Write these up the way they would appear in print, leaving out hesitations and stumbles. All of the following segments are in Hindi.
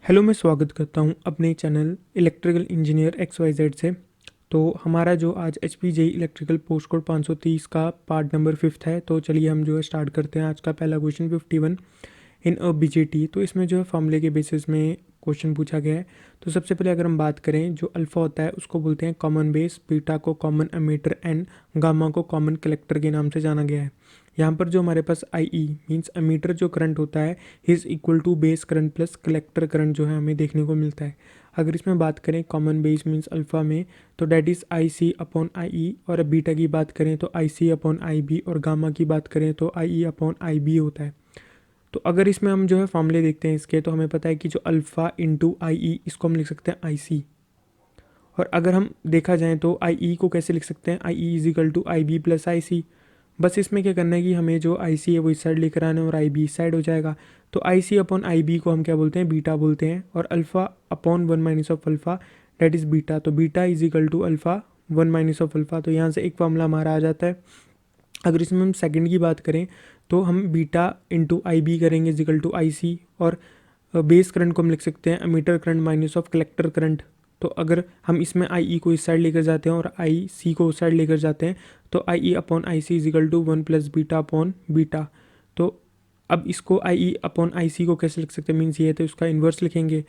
हेलो, मैं स्वागत करता हूं अपने चैनल इलेक्ट्रिकल इंजीनियर XYZ से। तो हमारा जो आज HPJ इलेक्ट्रिकल पोस्ट कोड 530 का पार्ट नंबर 5 है। तो चलिए हम जो है स्टार्ट करते हैं। आज का पहला क्वेश्चन 51 इन अ BJT। तो इसमें जो है फॉर्मूले के बेसिस में क्वेश्चन पूछा गया है। तो सबसे पहले अगर हम बात करें, जो अल्फ़ा होता है उसको बोलते हैं कॉमन बेस, बीटा को कॉमन एमीटर एंड गामा को कॉमन कलेक्टर के नाम से जाना गया है। यहाँ पर जो हमारे पास IE मीन्स एमीटर जो करंट होता है is equal to base current plus collector current जो है हमें देखने को मिलता है। अगर इसमें बात करें कॉमन बेस मीन्स अल्फ़ा में, तो that is IC upon IE, और बीटा की बात करें तो IC अपॉन IB, और गामा की बात करें तो IE अपॉन IB होता है। तो अगर इसमें हम जो है फॉर्मूले देखते हैं इसके, तो हमें पता है कि जो अल्फ़ा इंटू IE इसको हम लिख सकते हैं IC। और अगर हम देखा जाए तो IE को कैसे लिख सकते हैं, IE is equal to IB plus IC। बस इसमें क्या करना है कि हमें जो IC है वो इस साइड लेकर आना है और IB इस साइड हो जाएगा। तो IC अपॉन IB को हम क्या बोलते हैं, बीटा बोलते हैं। और alpha upon 1 minus of alpha that is beta. तो beta is equal to alpha 1 minus of alpha. तो यहाँ से एक फॉर्मूला हमारा आ जाता है। अगर इसमें हम सेकंड की बात करें तो हम बीटा इंटू IB करेंगे इज इक्वल टू IC। और बेस करंट को हम लिख सकते हैं emitter current minus of collector current. तो अगर हम इसमें IE को इस साइड लेकर जाते हैं और IC को उस साइड लेकर जाते हैं, तो IE upon IC is equal to 1 plus beta upon beta. तो अब इसको IE अपॉन IC को कैसे लिख सकते हैं, मीन्स ये है तो इसका इन्वर्स लिखेंगे,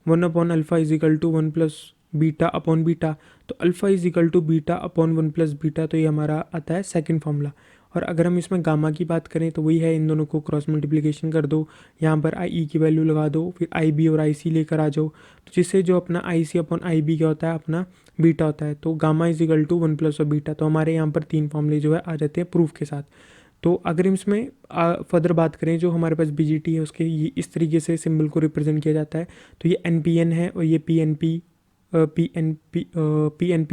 1 upon alpha is equal to 1 plus beta upon beta. तो alpha is equal to beta upon 1 plus beta. तो ये हमारा आता है सेकंड फॉर्मूला। और अगर हम इसमें गामा की बात करें तो वही है, इन दोनों को क्रॉस मल्टीप्लिकेशन कर दो, यहाँ पर IE की वैल्यू लगा दो, फिर IB और IC लेकर आ जाओ। तो जिससे जो अपना IC अपॉन IB क्या होता है, अपना बीटा होता है। तो gamma is equal to 1 plus और बीटा। तो हमारे यहाँ पर 3 फॉर्मूले जो है आ जाते हैं प्रूफ के साथ। तो अगर इसमें फर्दर बात करें, जो हमारे पास BJT है उसके ये इस तरीके से सिंबल को रिप्रेजेंट किया जाता है। तो ये NPN है और ये PNP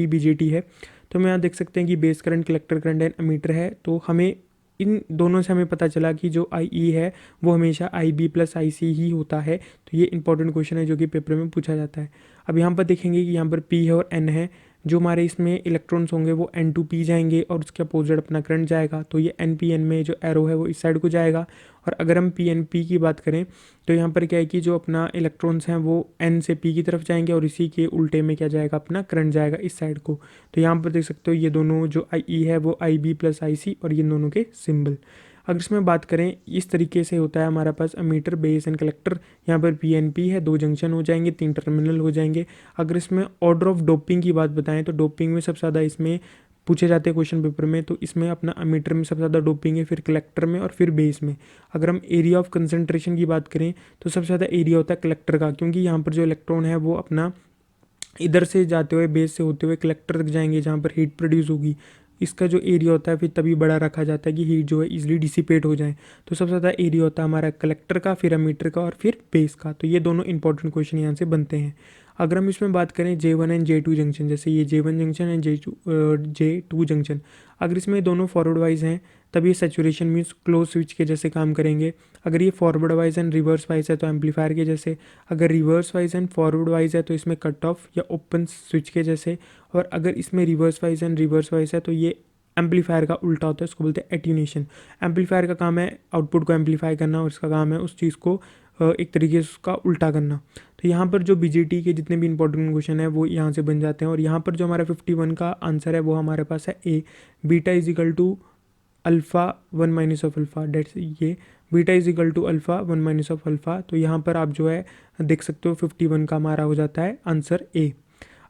BJT है। तो हम यहाँ देख सकते हैं कि base current, collector current and emitter है। तो हमें इन दोनों से हमें पता चला कि जो IE है वो हमेशा IB प्लस IC ही होता है। तो ये इंपॉर्टेंट क्वेश्चन है जो कि पेपर में पूछा जाता है। अब यहाँ पर देखेंगे कि यहाँ पर P है और N है। जो हमारे इसमें इलेक्ट्रॉन्स होंगे वो N2P जाएंगे और उसके अपोजिट अपना करंट जाएगा। तो ये NPN में जो एरो है वो इस साइड को जाएगा। और अगर हम PNP की बात करें तो यहाँ पर क्या है कि जो अपना इलेक्ट्रॉन्स हैं वो N से P की तरफ जाएंगे और इसी के उल्टे में क्या जाएगा, अपना करंट जाएगा इस साइड को। तो यहाँ पर देख सकते हो ये दोनों जो IE है वो IB प्लस IC, और ये दोनों के सिंबल। अगर इसमें बात करें, इस तरीके से होता है हमारा पास अमीटर, बेस एंड कलेक्टर। यहाँ पर PNP है, 2 जंक्शन हो जाएंगे, 3 टर्मिनल हो जाएंगे। अगर इसमें ऑर्डर ऑफ डोपिंग की बात बताएं तो डोपिंग में सबसे ज़्यादा इसमें पूछे जाते हैं क्वेश्चन पेपर में। तो इसमें अपना अमीटर में सबसे ज़्यादा डोपिंग है, फिर कलेक्टर में और फिर बेस में। अगर हम एरिया ऑफ कंसंट्रेशन की बात करें तो सबसे ज़्यादा एरिया होता है कलेक्टर का, क्योंकि यहाँ पर जो इलेक्ट्रॉन है वो अपना इधर से जाते हुए, बेस से होते हुए कलेक्टर तक जाएंगे जहाँ पर हीट प्रोड्यूस होगी। इसका जो एरिया होता है फिर तभी बड़ा रखा जाता है कि हीट जो है इजीली डिसिपेट हो जाए। तो सबसे ज़्यादा एरिया होता है हमारा कलेक्टर का, फिर अमीटर का और फिर बेस का। तो ये दोनों इंपॉर्टेंट क्वेश्चन यहाँ से बनते हैं। अगर हम इसमें बात करें J1 एंड J2 जंक्शन, जैसे ये J1 junction and J2 junction, अगर इसमें दोनों फॉरवर्ड वाइज हैं तब ये सेचुरेशन मीन्स क्लोज स्विच के जैसे काम करेंगे। अगर ये forward wise and reverse wise है तो एम्पलीफायर के जैसे। अगर reverse wise and forward wise है तो इसमें कट ऑफ या ओपन स्विच के जैसे। और अगर इसमें reverse wise and reverse wise है तो ये एम्पलीफायर का उल्टा होता है, उसको बोलते हैं एट्यूनेशन। एम्पलीफायर का काम है आउटपुट को एम्पलीफाई करना, और इसका काम है उस चीज़ को एक तरीके से उसका उल्टा करना। तो यहाँ पर जो BJT के जितने भी इंपॉर्टेंट क्वेश्चन है वो यहाँ से बन जाते हैं। और यहाँ पर जो हमारा 51 का आंसर है वो हमारे पास है A, beta is equal to alpha 1 minus of alpha. That's ये beta is equal to alpha 1 minus of alpha. तो यहाँ पर आप जो है देख सकते हो 51 का हमारा हो जाता है आंसर A।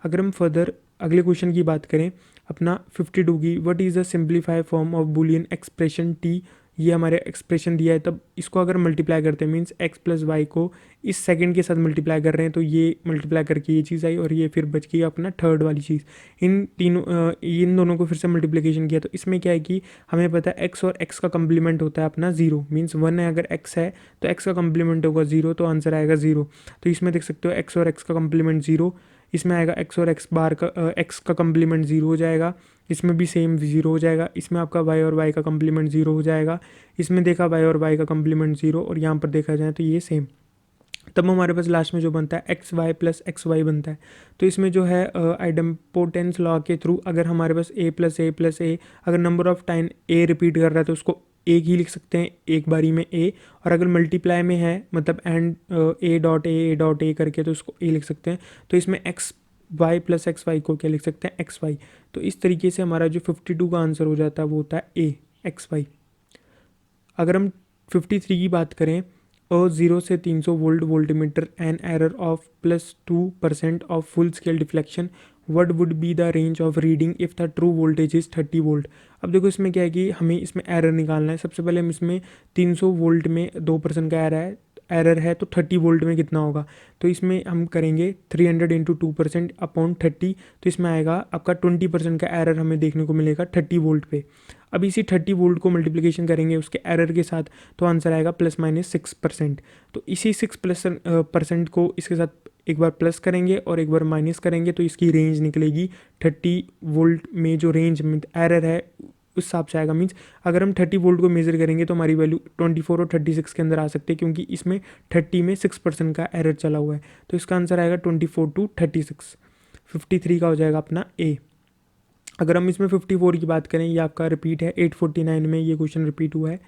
अगर हम फर्दर अगले क्वेश्चन की बात करें अपना 52 की, what is a simplify form of Boolean expression T। ये हमारे एक्सप्रेशन दिया है, तब इसको अगर मल्टीप्लाई करते हैं मीन्स x प्लस वाई को इस सेकंड के साथ मल्टीप्लाई कर रहे हैं, तो ये मल्टीप्लाई करके ये चीज़ आई और ये फिर बच गई अपना थर्ड वाली चीज़। इन दोनों को फिर से मल्टीप्लिकेशन किया तो इसमें क्या है कि हमें पता है x और x का कम्प्लीमेंट होता है अपना 0, मीन्स 1 है अगर x है तो x का कम्प्लीमेंट होगा 0, तो आंसर आएगा 0। तो इसमें देख सकते हो x और x का कम्प्लीमेंट 0, इसमें आएगा x और x बार का x का कम्प्लीमेंट 0 हो जाएगा, इसमें भी सेम 0 हो जाएगा, इसमें आपका y और y का कम्प्लीमेंट 0 हो जाएगा, इसमें देखा y और y का कम्प्लीमेंट 0, और यहाँ पर देखा जाए तो ये सेम। तब हमारे पास लास्ट में जो बनता है X Y plus X Y बनता है। तो इसमें जो है आइडेम्पोटेंस लॉ के थ्रू अगर हमारे पास ए प्लस ए, अगर number of time A repeat कर रहा है तो उसको एक ही लिख सकते हैं एक बारी में ए, और अगर मल्टीप्लाई में है मतलब एंड ए डॉट ए करके तो उसको ए लिख सकते हैं। तो इसमें X Y plus X Y को क्या लिख सकते हैं, एक्स वाई। तो इस तरीके से हमारा जो 52 का आंसर हो जाता है वो होता है ए, एक्स वाई। अगर हम 53 की बात करें, 0 से 300 volt voltmeter an error of +2% of full scale deflection, what would be the range of reading if the true voltage is 30 volt. अब देखो इसमें क्या है कि हमें इसमें एरर निकालना है। सबसे पहले हम इसमें 300 वोल्ट में 2% का एरर है तो 30 वोल्ट में कितना होगा। तो इसमें हम करेंगे 300 इंटू 2% अपॉन 30, तो इसमें आएगा आपका 20% का एरर हमें देखने को मिलेगा 30 वोल्ट पे। अब इसी 30 वोल्ट को मल्टीप्लिकेशन करेंगे उसके एरर के साथ, तो आंसर आएगा ±6%। तो इसी 6% को इसके साथ एक बार प्लस करेंगे और एक बार माइनस करेंगे तो इसकी रेंज निकलेगी 30 वोल्ट में जो रेंज में एरर है उस हिसाब से आएगा। मीन्स अगर हम 30 वोल्ट को मेज़र करेंगे तो हमारी वैल्यू 24 और 36 के अंदर आ सकती है, क्योंकि इसमें 30 में 6% का एरर चला हुआ है। तो इसका आंसर आएगा 24 टू 36। 53 का हो जाएगा अपना ए। अगर हम इसमें 54 की बात करें, ये आपका रिपीट है 849 में ये क्वेश्चन रिपीट हुआ है।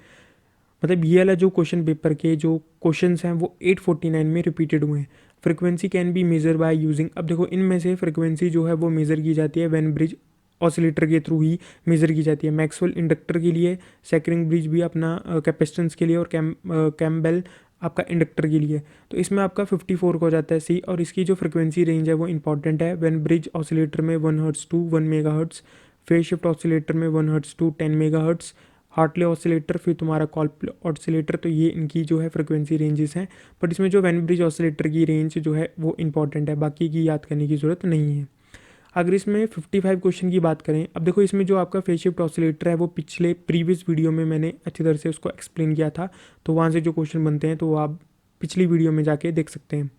मतलब ये वाला जो क्वेश्चन पेपर के जो क्वेश्चंस हैं वो 849 में रिपीटेड हुए हैं। Frequency can be measure by using, अब देखो इनमें से फ्रिक्वेंसी जो है वो मेज़र की जाती है वेन ब्रिज ऑसिलेटर के थ्रू ही मेज़र की जाती है। मैक्सवेल इंडक्टर के लिए, सेकरिंग ब्रिज भी अपना कैपेसिटेंस के लिए, और कैम्बेल आपका इंडक्टर के लिए। तो इसमें आपका 54 का हो जाता है सी, और इसकी जो फ्रिक्वेंसी रेंज है वो इंपॉर्टेंट है। वेन ब्रिज ऑसिलेटर में 1 hertz to 1 megahertz, phase shift oscillator में 1 hertz to 10 megahertz, Hartley oscillator, फिर तुम्हारा कॉल्प ऑसिलेटर। तो ये इनकी जो है फ्रिक्वेंसी रेंजेस हैं। बट इसमें जो वेन ब्रिज ऑसिलेटर की रेंज जो है वो इंपॉर्टेंट है, बाकी की याद करने की ज़रूरत नहीं है। अगर इसमें 55 क्वेश्चन की बात करें, अब देखो इसमें जो आपका फेज शिफ्ट ऑसिलेटर है वो पिछले प्रीवियस वीडियो में मैंने अच्छी तरह से उसको एक्सप्लेन किया था, तो वहाँ से जो क्वेश्चन बनते हैं तो वो आप पिछली वीडियो में जाके देख सकते हैं।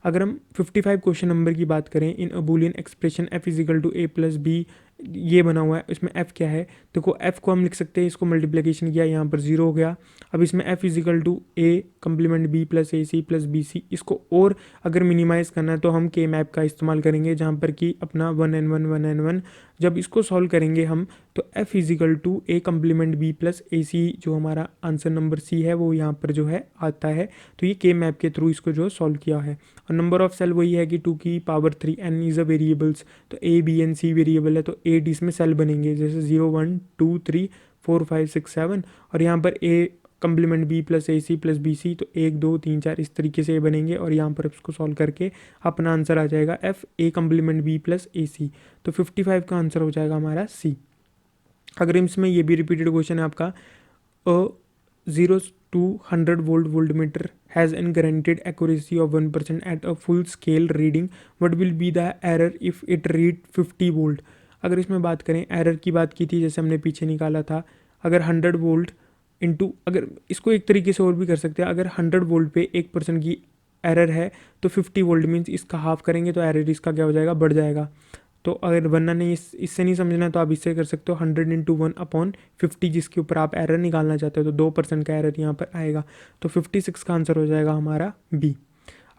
अगर हम 55 क्वेश्चन नंबर की बात करें, in a boolean expression f is equal to a plus B, ये बना हुआ है। इसमें f क्या है, देखो f को हम लिख सकते हैं, इसको मल्टीप्लिकेशन किया यहाँ पर 0 हो गया। अब इसमें f is equal to a complement b plus A C plus B C, इसको और अगर मिनिमाइज़ करना है तो हम के मैप का इस्तेमाल करेंगे, जहाँ पर कि अपना 1n1 जब इसको सॉल्व करेंगे हम तो f is equal to a complement b plus A C, जो हमारा आंसर नंबर सी है वो यहाँ पर जो है आता है। तो ये के मैप के थ्रू इसको जो सॉल्व किया है। और नंबर ऑफ सेल वही है कि 2 की power 3 n is a variables, तो a b n c variable है तो 8 इसमें सेल बनेंगे, जैसे 0 1 2 3 4 5 6 7, और यहाँ पर a complement b plus A C plus B C, तो 1 2 3 4 इस तरीके से बनेंगे, और यहाँ पर इसको सॉल्व करके अपना आंसर आ जाएगा f a complement b plus A C. तो 55 का आंसर हो जाएगा हमारा सी। अगर इसमें ये भी रिपीटेड क्वेश्चन है आपका, 0 to 100 volt voltmeter has an guaranteed accuracy of 1% at a full scale reading, what will be the error if it read 50 volt. अगर इसमें बात करें, एरर की बात की थी जैसे हमने पीछे निकाला था, अगर 100 वोल्ट इंटू, अगर इसको एक तरीके से और भी कर सकते हैं, अगर 100 वोल्ट पे 1% की एरर है तो 50 वोल्ट मीन्स इसका हाफ करेंगे तो एरर इसका क्या हो जाएगा, बढ़ जाएगा। तो अगर वरना नहीं इससे नहीं समझना तो आप इससे कर सकते हो 100 इंटू 1/50, जिसके ऊपर आप एरर निकालना चाहते हो, तो 2% का एरर यहाँ पर आएगा। तो 56 का आंसर हो जाएगा हमारा बी।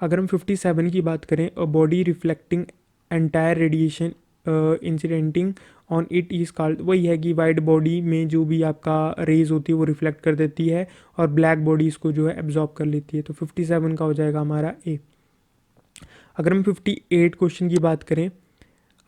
अगर हम 57 की बात करें, a body reflecting entire radiation incidenting on it is called, वही है कि वाइट बॉडी में जो भी आपका रेज होती है वो रिफ्लेक्ट कर देती है और ब्लैक बॉडी इसको जो है एब्जॉर्ब कर लेती है। तो 57 का हो जाएगा हमारा ए। अगर हम 58 क्वेश्चन की बात करें,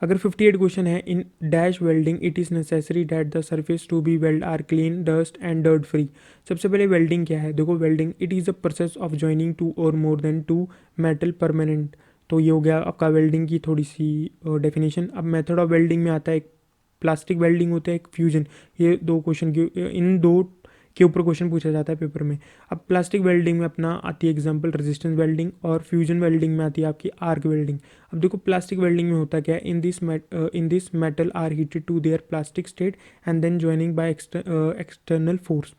अगर 58 क्वेश्चन है, in dash welding it is necessary that the surface to be weld are clean dust and dirt free. सबसे पहले वेल्डिंग क्या है, देखो welding it is a process of joining 2 और मोर देन 2 मेटल परमानेंट। तो ये हो गया आपका वेल्डिंग की थोड़ी सी डेफिनेशन। अब मेथड ऑफ वेल्डिंग में आता है, एक प्लास्टिक वेल्डिंग होता है, एक फ्यूजन। ये दो क्वेश्चन की, इन दो के ऊपर क्वेश्चन पूछा जाता है पेपर में। अब प्लास्टिक वेल्डिंग में अपना आती है एग्जांपल रेजिस्टेंस वेल्डिंग, और फ्यूजन वेल्डिंग में आती है आपकी आर्क वेल्डिंग। अब देखो प्लास्टिक वेल्डिंग में होता क्या है, in this metal are heated to their plastic state and then joining by external force.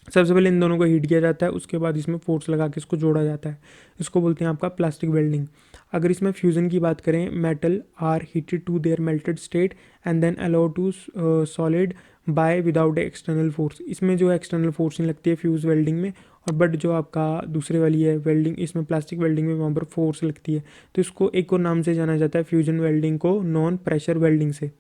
सबसे पहले इन दोनों को हीट किया जाता है, उसके बाद इसमें फोर्स लगा के इसको जोड़ा जाता है, इसको बोलते हैं आपका प्लास्टिक वेल्डिंग। अगर इसमें फ्यूज़न की बात करें, metal are heated to their melted state and then allow to solidify without external force. इसमें जो एक्सटर्नल फोर्स नहीं लगती है फ्यूज़ वेल्डिंग में, और बट जो आपका दूसरे वाली है वेल्डिंग, इसमें प्लास्टिक वेल्डिंग में वहाँ पर फोर्स लगती है। तो इसको एक और नाम से जाना जाता है फ्यूजन वेल्डिंग को, नॉन प्रेशर वेल्डिंग से।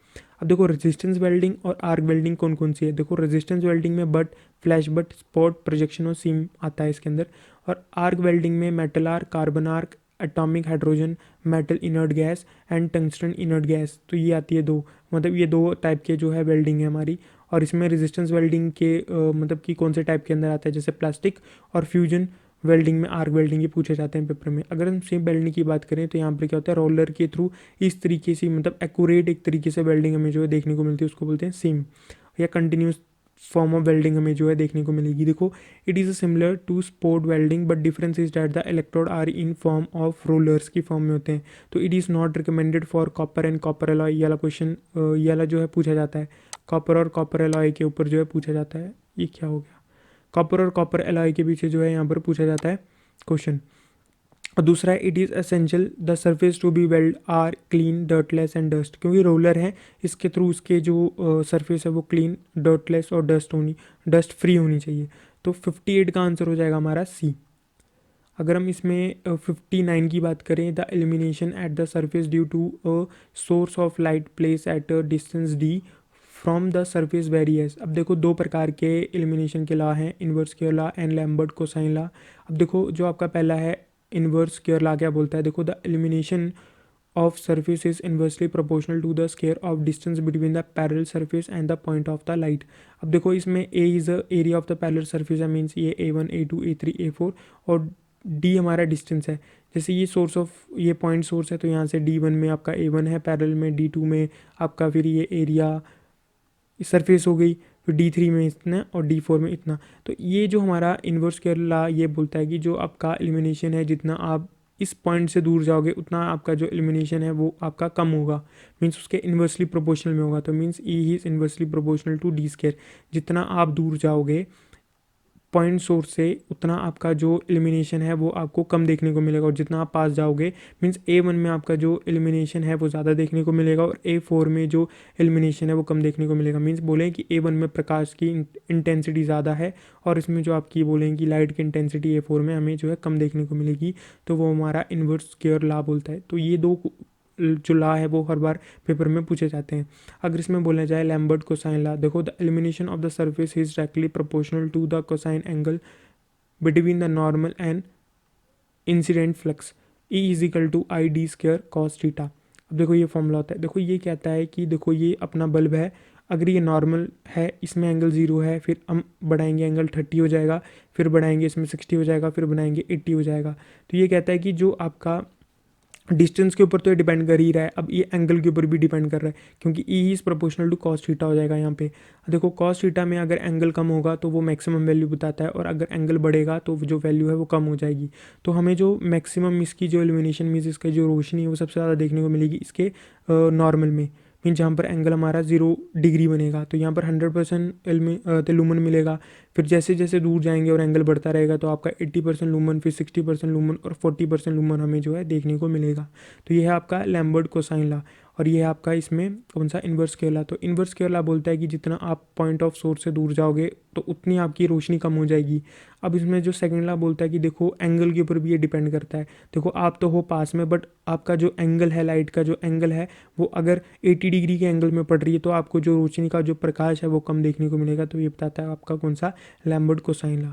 अब देखो रेजिस्टेंस वेल्डिंग और आर्क वेल्डिंग कौन कौन सी है। देखो रेजिस्टेंस वेल्डिंग में but, flash but, spot, projection और सीम आता है इसके अंदर। और आर्क वेल्डिंग में metal arc, carbon arc, atomic hydrogen, metal inert gas and tungsten inert gas, तो ये आती है दो, मतलब ये दो टाइप के जो है वेल्डिंग है हमारी। और इसमें रेजिस्टेंस वेल्डिंग के मतलब कि कौन से टाइप के अंदर आता है, जैसे प्लास्टिक और फ्यूजन वेल्डिंग में आर्क वेल्डिंग ये पूछे जाते हैं पेपर में। अगर हम सेम वेल्डिंग की बात करें तो यहाँ पर क्या होता है, रोलर के थ्रू इस तरीके से, मतलब एक्यूरेट एक तरीके से वेल्डिंग हमें जो है देखने को मिलती है, उसको बोलते हैं सीम। या कंटिन्यूस फॉर्म ऑफ वेल्डिंग हमें जो है देखने को मिलेगी। देखो it is similar to spot welding but difference is that the electrode are in form of rollers की फॉर्म में होते हैं। तो it is not recommended for copper and copper alloy. ये वाला क्वेश्चन ये वाला जो है पूछा जाता है, कॉपर और कॉपर अलॉय के ऊपर जो है पूछा जाता है। ये क्या हो गया, कॉपर और कॉपर अलॉय के पीछे जो है यहाँ पर पूछा जाता है क्वेश्चन। और दूसरा है it is essential the surface to be weld are clean, dirtless and dust, क्योंकि रोलर है इसके थ्रू उसके जो सरफेस है वो क्लीन, डर्टलेस और डस्ट फ्री होनी चाहिए। तो 58 का आंसर हो जाएगा हमारा सी। अगर हम इसमें 59 की बात करें, the illumination at the surface due to a source of light place at a distance D from the surface varies. अब देखो दो प्रकार के एलिमिनेशन के लॉ हैं, inverse square law and Lambert cosine law. अब देखो जो आपका पहला है इन्वर्स स्क्वायर लॉ क्या बोलता है, देखो the elimination of surface is inversely proportional to the square of distance between the parallel surface and the point of the light। अब देखो इसमें A is the area of the parallel surface है, मीन्स ये A1 A2 A3 A4 और D हमारा डिस्टेंस है। जैसे ये सोर्स ऑफ ये पॉइंट सोर्स है तो यहाँ से D1 में आपका A1 है, पैरेलल में D2 में आपका फिर ये एरिया सरफेस हो गई, फिर D3 में इतना और D4 में इतना। तो ये जो हमारा इन्वर्स स्क्वायर लॉ ये बोलता है कि जो आपका एलिमिनेशन है, जितना आप इस पॉइंट से दूर जाओगे उतना आपका जो एलिमिनेशन है वो आपका कम होगा, मीन्स उसके इन्वर्सली प्रोपोर्शनल में होगा। तो means E is inversely proportional to D square. जितना आप दूर जाओगे पॉइंट सोर्स से उतना आपका जो एलिमिनेशन है वो आपको कम देखने को मिलेगा, और जितना आप पास जाओगे मीन्स A1 में आपका जो एलिमिनेशन है वो ज़्यादा देखने को मिलेगा और A4 में जो एलिमिनेशन है वो कम देखने को मिलेगा। मीन्स बोलें कि A1 में प्रकाश की इंटेंसिटी ज़्यादा है और इसमें जो आपकी बोलें कि लाइट की इंटेंसिटी A4 में हमें जो है कम देखने को मिलेगी, तो वो हमारा इन्वर्स स्क्वायर लॉ बोलता है। तो ये दो जो लॉ है वो हर बार पेपर में पूछे जाते हैं। अगर इसमें बोला जाए लैम्बर्ट कोसाइन लॉ, देखो the illumination of the surface is directly proportional to the cosine angle between the normal and incident flux E is equal to I D square cos theta. अब देखो ये फॉर्मूला होता है, देखो ये कहता है कि देखो ये अपना बल्ब है, अगर ये नॉर्मल है इसमें एंगल 0 है, फिर हम बढ़ाएंगे एंगल 30 हो जाएगा, फिर बढ़ाएंगे इसमें 60 हो जाएगा, फिर बढ़ाएंगे 80 हो जाएगा। तो ये कहता है कि जो आपका डिस्टेंस के ऊपर तो ये डिपेंड कर ही रहा है, अब ये एंगल के ऊपर भी डिपेंड कर रहा है, क्योंकि E is proportional to cos theta हो जाएगा यहाँ पे। देखो कॉस थीटा में अगर एंगल कम होगा तो वो मैक्सिमम वैल्यू बताता है, और अगर एंगल बढ़ेगा तो जो वैल्यू है वो कम हो जाएगी। तो हमें जो मैक्सिमम इसकी जो इल्यूमिनेशन मीन्स इसका जो रोशनी है वो सबसे ज़्यादा देखने को मिलेगी इसके नॉर्मल में, मीन जहाँ पर एंगल हमारा 0 डिग्री बनेगा तो यहाँ पर 100% लूमन मिलेगा। फिर जैसे जैसे दूर जाएंगे और एंगल बढ़ता रहेगा तो आपका 80% लूमन, फिर 60% लूमन और 40% लूमन हमें जो है देखने को मिलेगा। तो यह है आपका लैम्बर्ट कोसाइन लॉ, और ये है आपका इसमें कौन सा इन्वर्स स्क्वायर लॉ। तो इन्वर्स स्क्वायर लॉ बोलता है कि जितना आप पॉइंट ऑफ सोर्स से दूर जाओगे तो उतनी आपकी रोशनी कम हो जाएगी। अब इसमें जो सेकंड लॉ बोलता है कि देखो एंगल के ऊपर भी ये डिपेंड करता है। देखो आप तो हो पास में, बट आपका जो एंगल है, लाइट का जो एंगल है वो अगर 80 डिग्री के एंगल में पड़ रही है तो आपको जो रोशनी का जो प्रकाश है वो कम देखने को मिलेगा। तो ये बताता है आपका कौन सा लैम्बर्ट कोसाइन लॉ।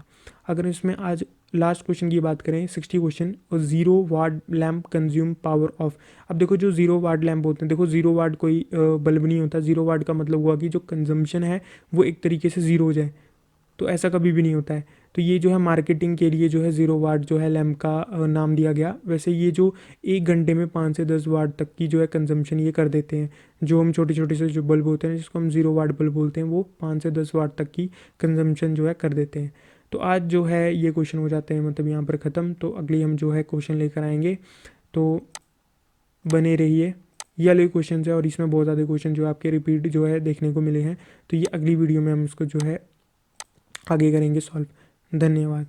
अगर इसमें आज लास्ट क्वेश्चन की बात करें 60 क्वेश्चन, और 0 वाट लैम्प कंज्यूम पावर ऑफ। अब देखो जो 0 वाट लैम्प होते हैं, देखो 0 वाट कोई बल्ब नहीं होता, 0 वाट का मतलब हुआ कि जो कंजम्पशन है वो एक तरीके से 0 हो जाए, तो ऐसा कभी भी नहीं होता है। तो ये जो है मार्केटिंग के लिए जो है 0 वाट जो है लैम्प का नाम दिया गया। वैसे ये जो 1 घंटे में 5 से 10 वाट तक की जो है कंजम्पशन ये कर देते हैं। जो हम छोटे छोटे से जो बल्ब होते हैं जिसको हम 0 वाट बल्ब बोलते हैं, वो 5 से 10 वाट तक की कंजम्पशन जो है कर देते हैं। तो आज जो है ये क्वेश्चन हो जाते हैं मतलब यहाँ पर ख़त्म। तो अगली हम जो है क्वेश्चन लेकर आएंगे, तो बने रहिए। ये वाले क्वेश्चन है और इसमें बहुत ज़्यादा क्वेश्चन जो आपके रिपीट जो है देखने को मिले हैं। तो ये अगली वीडियो में हम इसको जो है आगे करेंगे सॉल्व। धन्यवाद।